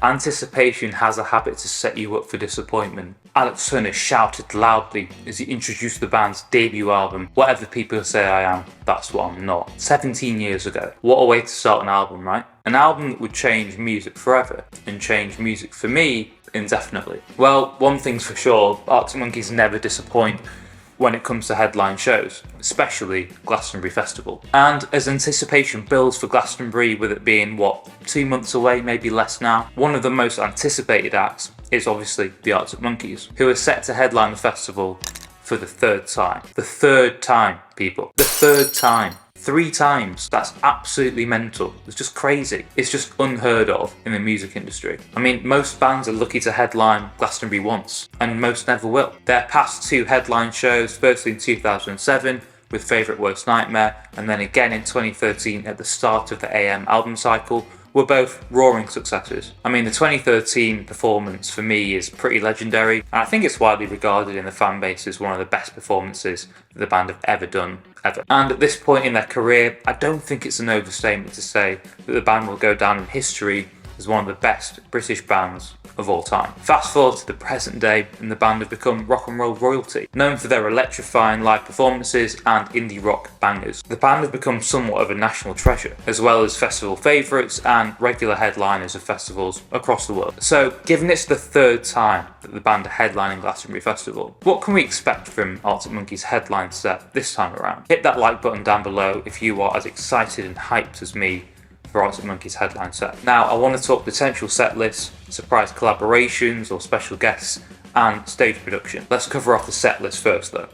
Anticipation has a habit to set you up for disappointment. Alex Turner shouted loudly as he introduced the band's debut album, "Whatever people say I am, that's what I'm not." 17 years ago. What a way to start an album, right? An album that would change music forever, and change music for me indefinitely. Well, one thing's for sure, Arctic Monkeys never disappoint when it comes to headline shows, especially Glastonbury Festival. And as anticipation builds for Glastonbury, with it being, 2 months away, maybe less now, one of the most anticipated acts is obviously the Arctic Monkeys, who are set to headline the festival for the third time. The third time, people. The third time. 3 times. That's absolutely mental. It's just crazy. It's just unheard of in the music industry. I mean, most bands are lucky to headline Glastonbury once, and most never will. Their past 2 headline shows, firstly in 2007 with Favourite Worst Nightmare, and then again in 2013 at the start of the AM album cycle, were both roaring successes. I mean, the 2013 performance for me is pretty legendary, and I think it's widely regarded in the fan base as one of the best performances that the band have ever done, ever. And at this point in their career, I don't think it's an overstatement to say that the band will go down in history as one of the best British bands of all time. Fast forward to the present day, and the band have become rock and roll royalty, known for their electrifying live performances and indie rock bangers. The band have become somewhat of a national treasure, as well as festival favourites and regular headliners of festivals across the world. So, given it's the third time that the band are headlining Glastonbury Festival, what can we expect from Arctic Monkeys' headline set this time around? Hit that like button down below if you are as excited and hyped as me for Arctic Monkeys' headline set. Now, I want to talk potential set lists, surprise collaborations or special guests, and stage production. Let's cover off the set list first though.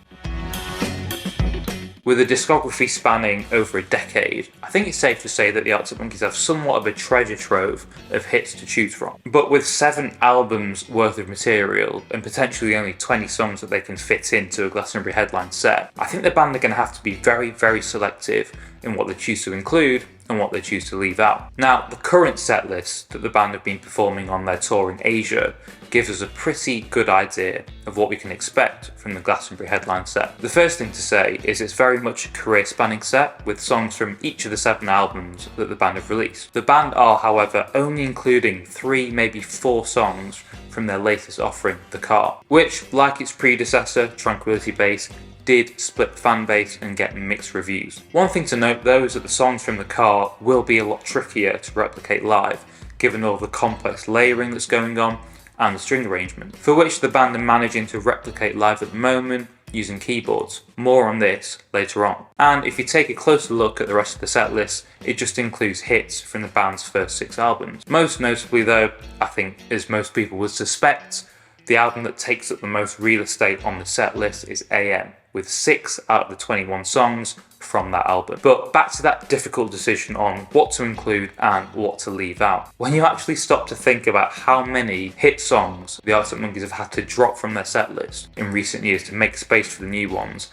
With a discography spanning over a decade, I think it's safe to say that the Arctic Monkeys have somewhat of a treasure trove of hits to choose from. But with 7 albums worth of material and potentially only 20 songs that they can fit into a Glastonbury headline set, I think the band are going to have to be very, very selective in what they choose to include and what they choose to leave out. Now, the current set list that the band have been performing on their tour in Asia gives us a pretty good idea of what we can expect from the Glastonbury headline set. The first thing to say is it's very much a career-spanning set, with songs from each of the 7 albums that the band have released. The band are, however, only including 3, maybe 4 songs from their latest offering, The Car, which, like its predecessor, Tranquility Base, did split the fan base and get mixed reviews. One thing to note though is that the songs from The Car will be a lot trickier to replicate live, given all the complex layering that's going on and the string arrangement, for which the band are managing to replicate live at the moment using keyboards. More on this later on. And if you take a closer look at the rest of the set list, it just includes hits from the band's first 6 albums. Most notably though, I think, as most people would suspect, the album that takes up the most real estate on the set list is AM, with 6 out of the 21 songs from that album. But back to that difficult decision on what to include and what to leave out. When you actually stop to think about how many hit songs the Arctic Monkeys have had to drop from their set list in recent years to make space for the new ones,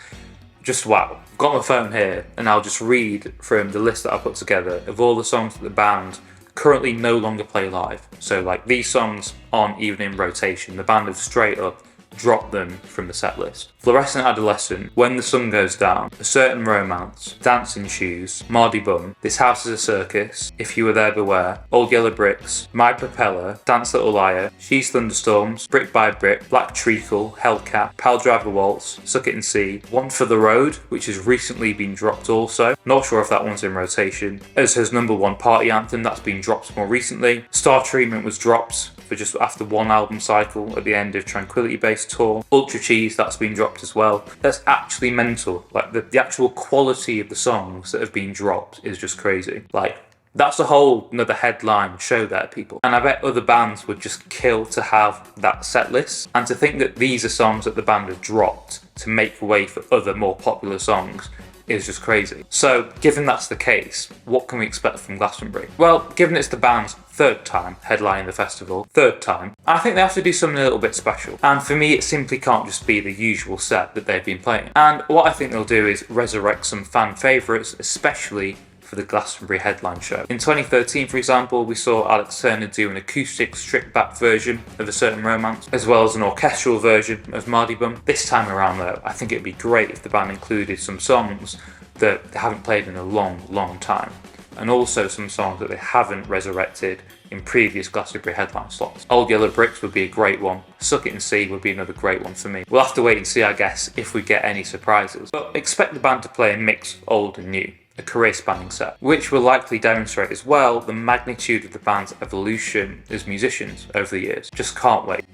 just wow. I've got my phone here and I'll just read from the list that I put together of all the songs that the band currently no longer play live. So like these songs aren't even in rotation. The band have straight up dropped them from the set list. Fluorescent Adolescent, When the Sun Goes Down, A Certain Romance, Dancing Shoes, Mardy Bum, This House is a Circus, If You Were There Beware, Old Yellow Bricks, My Propeller, Dance Little Liar, She's Thunderstorms, Brick by Brick, Black Treacle, Hellcat, Pal Driver Waltz, Suck It and See, One for the Road, which has recently been dropped also. Not sure if that one's in rotation. As has number 1 Party Anthem, that's been dropped more recently. Star Treatment was dropped for just after 1 album cycle at the end of Tranquility Base tour. Ultra Cheese, that's been dropped as well. That's actually mental. Like the actual quality of the songs that have been dropped is just crazy. Like, that's a whole another headline show there, people. And I bet other bands would just kill to have that set list. And to think that these are songs that the band have dropped to make way for other more popular songs is just crazy. So, given that's the case, what can we expect from Glastonbury? Well, given it's the band's 3rd time headlining the festival, 3rd time, I think they have to do something a little bit special. And for me, it simply can't just be the usual set that they've been playing. And what I think they'll do is resurrect some fan favourites, especially for the Glastonbury Headline Show. In 2013, for example, we saw Alex Turner do an acoustic stripped back version of A Certain Romance, as well as an orchestral version of Mardy Bum. This time around though, I think it'd be great if the band included some songs that they haven't played in a long, long time. and also some songs that they haven't resurrected in previous Glastonbury headline slots. Old Yellow Bricks would be a great one. Suck It and See would be another great one for me. We'll have to wait and see, I guess, if we get any surprises. But expect the band to play a mix of old and new, a career-spanning set, which will likely demonstrate as well the magnitude of the band's evolution as musicians over the years. Just can't wait.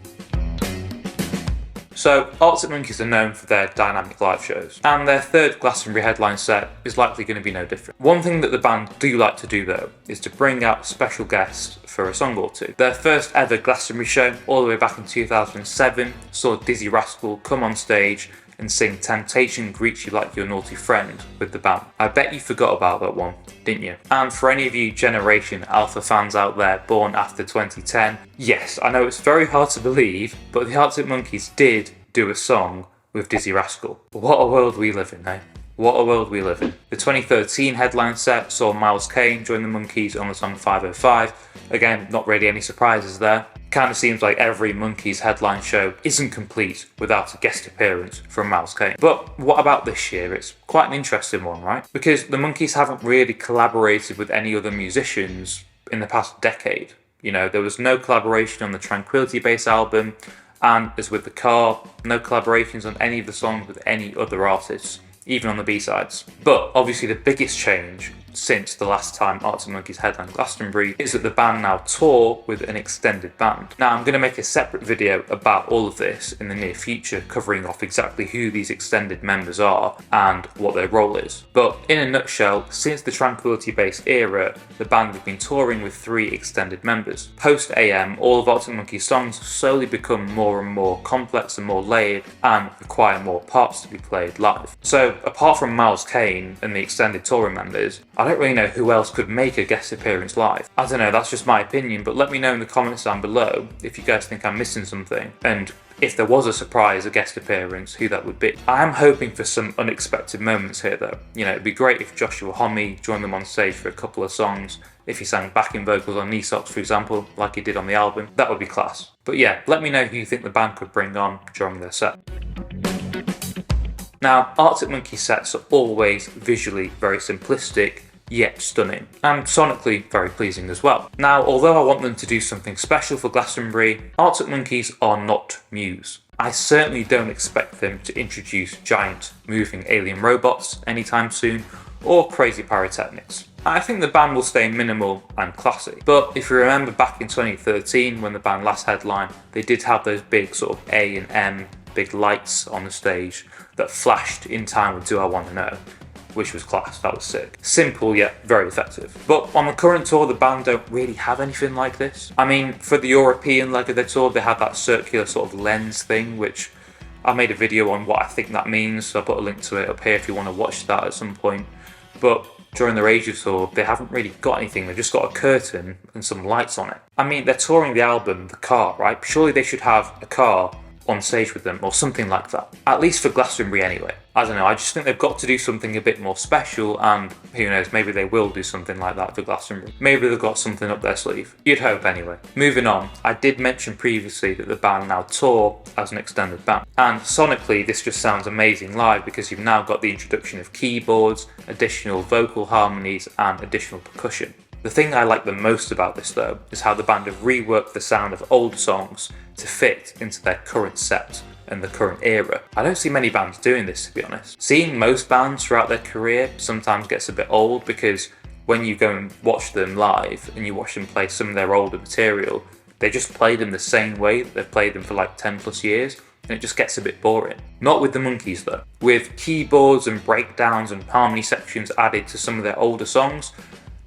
So, Arctic Monkeys are known for their dynamic live shows, and their third Glastonbury headline set is likely going to be no different. One thing that the band do like to do though, is to bring out a special guest for a song or two. Their first ever Glastonbury show, all the way back in 2007, saw Dizzy Rascal come on stage and sing Temptation Greets You Like Your Naughty Friend with the band. I bet you forgot about that one, didn't you? And for any of you Generation Alpha fans out there born after 2010, yes, I know it's very hard to believe, but the Arctic Monkeys did do a song with Dizzy Rascal. What a world we live in, eh? What a world we live in. The 2013 headline set saw Miles Kane join the Monkeys on the song 505. Again, not really any surprises there. Kind of seems like every Monkeys headline show isn't complete without a guest appearance from Miles Kane. But what about this year? It's quite an interesting one, right? Because the Monkeys haven't really collaborated with any other musicians in the past decade. You know, there was no collaboration on the Tranquility Base album, and as with The Car, no collaborations on any of the songs with any other artists, even on the B-sides. But obviously the biggest change since the last time Arctic Monkeys headlined Glastonbury is that the band now tour with an extended band. Now I'm going to make a separate video about all of this in the near future, covering off exactly who these extended members are and what their role is. But in a nutshell, since the Tranquility Base era, the band have been touring with 3 extended members. Post AM, all of Arctic Monkeys songs slowly become more and more complex and more layered and require more parts to be played live. So apart from Miles Kane and the extended touring members, I don't really know who else could make a guest appearance live. I don't know, that's just my opinion, but let me know in the comments down below if you guys think I'm missing something, and if there was a surprise, a guest appearance, who that would be. I am hoping for some unexpected moments here though. You know, it'd be great if Joshua Homme joined them on stage for a couple of songs, if he sang backing vocals on Knee Socks, for example, like he did on the album. That would be class. But yeah, let me know who you think the band could bring on during their set. Now, Arctic Monkeys sets are always visually very simplistic, yet stunning, and sonically very pleasing as well. Now, although I want them to do something special for Glastonbury, Arctic Monkeys are not Muse. I certainly don't expect them to introduce giant moving alien robots anytime soon, or crazy pyrotechnics. I think the band will stay minimal and classy. But if you remember back in 2013 when the band last headlined, they did have those big sort of A and M big lights on the stage that flashed in time with Do I Want to Know, which was class. That was sick. Simple yet very effective. But on the current tour, the band don't really have anything like this. I mean, for the European leg of their tour, they had that circular sort of lens thing, which I made a video on what I think that means, so I'll put a link to it up here if you want to watch that at some point. But during their Asia tour, they haven't really got anything. They've just got a curtain and some lights on it. I mean, they're touring the album, The Car, right? Surely they should have a car on stage with them or something like that. At least for Glastonbury anyway. I don't know, I just think they've got to do something a bit more special, and who knows, maybe they will do something like that for Glastonbury. Maybe they've got something up their sleeve. You'd hope anyway. Moving on, I did mention previously that the band now tour as an extended band. And sonically, this just sounds amazing live because you've now got the introduction of keyboards, additional vocal harmonies, and additional percussion. The thing I like the most about this though is how the band have reworked the sound of old songs to fit into their current set and the current era. I don't see many bands doing this, to be honest. Seeing most bands throughout their career sometimes gets a bit old because when you go and watch them live and you watch them play some of their older material, they just play them the same way that they've played them for like 10 plus years, and it just gets a bit boring. Not with the Monkeys though. With keyboards and breakdowns and harmony sections added to some of their older songs,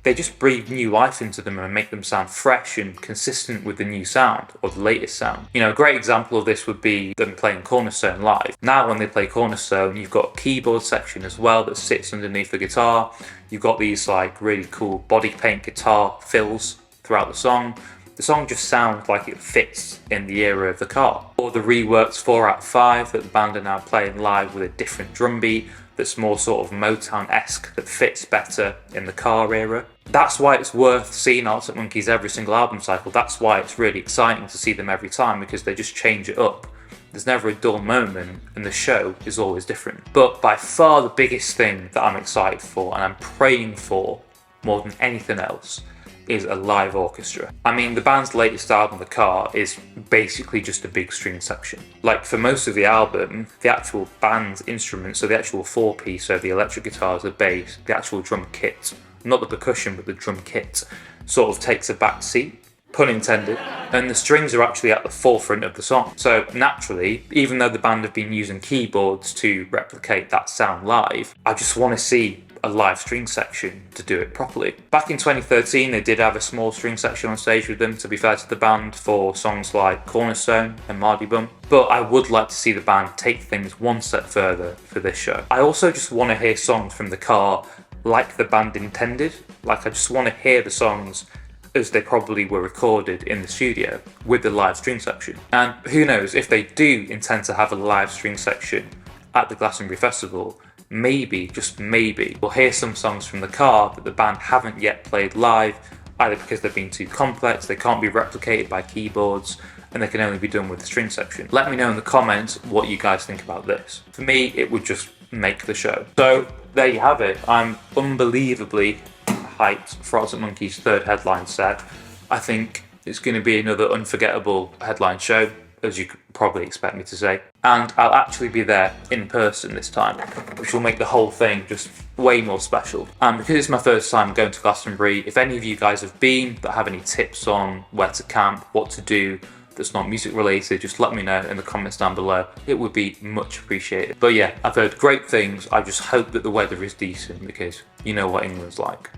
they just breathe new life into them and make them sound fresh and consistent with the new sound, or the latest sound. You know, a great example of this would be them playing Cornerstone live. Now when they play Cornerstone, you've got a keyboard section as well that sits underneath the guitar. You've got these like really cool body paint guitar fills throughout the song. The song just sounds like it fits in the era of The Car. Or the reworked 4 out of 5 that the band are now playing live with a different drum beat that's more sort of Motown-esque, that fits better in the Car era. That's why it's worth seeing Arctic Monkeys every single album cycle. That's why it's really exciting to see them every time, because they just change it up. There's never a dull moment, and the show is always different. But by far the biggest thing that I'm excited for, and I'm praying for more than anything else is a live orchestra. I mean, the band's latest album, The Car, is basically just a big string section. Like, for most of the album, the actual band's instruments, so the actual four-piece, so the electric guitars, the bass, the actual drum kit, not the percussion, but the drum kit, sort of takes a back seat, pun intended, and the strings are actually at the forefront of the song. So naturally, even though the band have been using keyboards to replicate that sound live, I just want to see a live string section to do it properly. Back in 2013, they did have a small string section on stage with them, to be fair to the band, for songs like Cornerstone and Mardy Bum. But I would like to see the band take things one step further for this show. I also just want to hear songs from The Car like the band intended. Like, I just want to hear the songs as they probably were recorded in the studio with the live string section. And who knows, if they do intend to have a live string section at the Glastonbury Festival, maybe, just maybe, we'll hear some songs from The Car that the band haven't yet played live, either because they've been too complex, they can't be replicated by keyboards, and they can only be done with the string section. Let me know in the comments what you guys think about this. For me, it would just make the show. So there you have it. I'm unbelievably hyped for Arctic Monkeys' third headline set. I think it's going to be another unforgettable headline show, as you could probably expect me to say. And I'll actually be there in person this time, which will make the whole thing just way more special. And because it's my first time going to Glastonbury, if any of you guys have been that have any tips on where to camp, what to do that's not music related, just let me know in the comments down below. It would be much appreciated. But yeah, I've heard great things. I just hope that the weather is decent, because you know what England's like.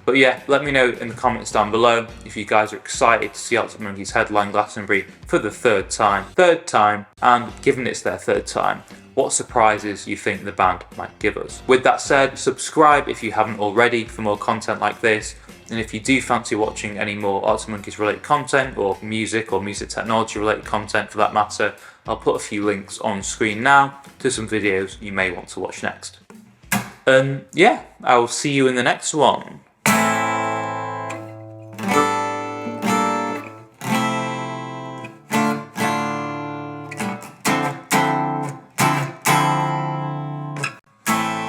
But yeah, let me know in the comments down below if you guys are excited to see Arctic Monkeys headline Glastonbury for the third time, and given it's their third time, what surprises you think the band might give us. With that said, subscribe if you haven't already for more content like this, and if you do fancy watching any more Arctic Monkeys related content, or music technology related content for that matter, I'll put a few links on screen now to some videos you may want to watch next. And yeah, I'll see you in the next one.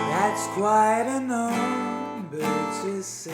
That's quite a number to say.